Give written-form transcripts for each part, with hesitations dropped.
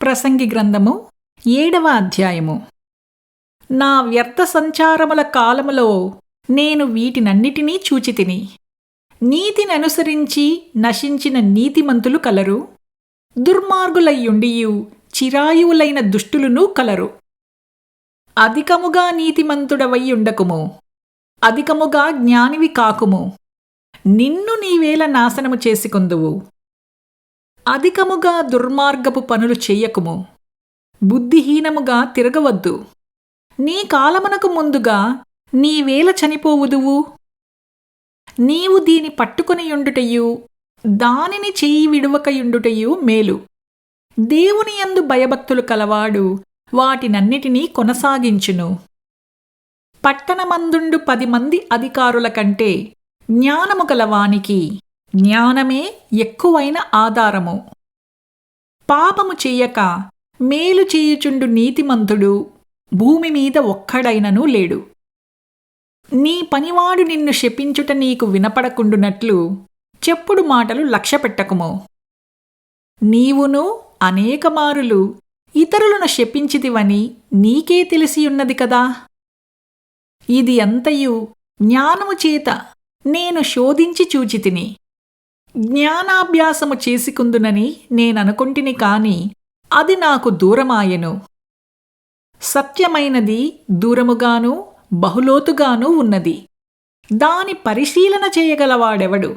ప్రసంగి గ్రంథము 7వ అధ్యాయము. నా వ్యర్థ సంచారముల కాలములో నేను వీటినన్నిటినీ చూచితిని. నీతిననుసరించి నశించిన నీతిమంతులు కలరు, దుర్మార్గులయ్యుండియు చిరాయువులైన దుష్టులునూ కలరు. అధికముగా నీతిమంతుడవయ్యుండకుము, అధికముగా జ్ఞానివి కాకుము, నిన్ను నీవేల నాశనము చేసుకొందువు. అధికముగా దుర్మార్గపు పనులు చెయ్యకుము, బుద్ధిహీనముగా తిరగవద్దు. నీ కాలమునకు ముందుగా నీవేల చనిపోవుదువు. నీవు దీని పట్టుకొనియుండుటయు దానిని చెయ్యి విడువకయుండుటయు మేలు. దేవుని యందు భయభక్తులు కలవాడు వాటినన్నిటినీ కొనసాగించును. పట్టణమందుండు 10 మంది అధికారుల కంటే జ్ఞానము గలవానికి జ్ఞానమే ఎక్కువైన ఆధారము. పాపము చెయ్యక మేలు చేయుచుండు నీతిమంతుడు భూమి మీద ఒక్కడైనను లేడు. నీ పనివాడు నిన్ను శపించుట నీకు వినపడకుండునట్లు చెప్పుడు మాటలు లక్ష్యపెట్టకుము. నీవును అనేకమారులు ఇతరులను శపించితివని నీకే తెలిసియున్నది కదా. ఇది అంతయు జ్ఞానము చేత నేను శోధించి చూచితిని. జ్ఞానాభ్యాసము చేసుకుందునని నేననుకొంటిని కాని అది నాకు దూరమాయెను. సత్యమైనది దూరముగాను బహులోతుగాను ఉన్నది, దాని పరిశీలన చేయగలవాడెవడు?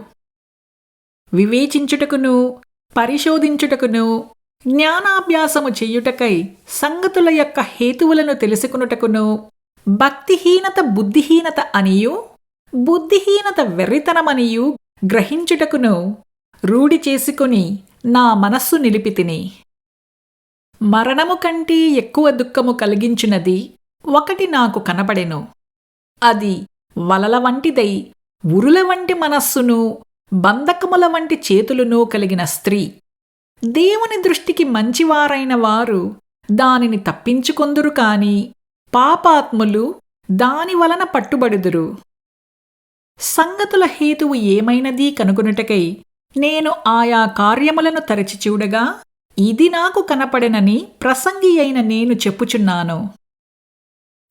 వివేచించుటకును పరిశోధించుటకును జ్ఞానాభ్యాసము చెయ్యుటకై సంగతుల యొక్క హేతువులను తెలుసుకునుటకును భక్తిహీనత బుద్ధిహీనత అనియు బుద్ధిహీనత వెర్రితనమనియు గ్రహించుటకును రూఢి చేసుకుని నా మనస్సు నిలిపితిని. మరణము కంటే ఎక్కువ దుఃఖము కలిగించున్నది ఒకటి నాకు కనపడెను. అది వలల వంటిదై ఉరుల వంటి మనస్సును బంధకముల వంటి చేతులను కలిగిన స్త్రీ. దేవుని దృష్టికి మంచివారైన వారు దానిని తప్పించుకొందురు కాని పాపాత్ములు దాని వలన పట్టుబడుదురు. సంగతుల హేతువు ఏమైనది కనుగొనుటకై నేను ఆయా కార్యములను తరచి చూడగా ఇది నాకు కనపడెనని ప్రసంగి అయిన నేను చెప్పుచున్నాను.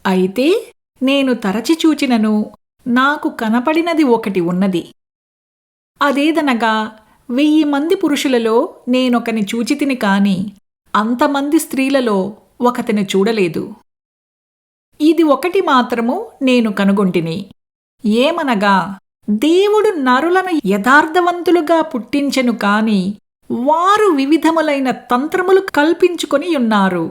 అయితే నేను తరచి చూచినను నాకు కనపడినది ఒకటి ఉన్నది. అదేదనగా 1000 మంది పురుషులలో నేనొకని చూచితిని కాని అంతమంది స్త్రీలలో ఒకతిని చూడలేదు. ఇది ఒకటి మాత్రము నేను కనుగొంటిని. ఏమనగా దేవుడు నరులను యథార్థవంతులుగా పుట్టించెను కాని వారు వివిధములైన తంత్రములు కల్పించుకొని ఉన్నారు.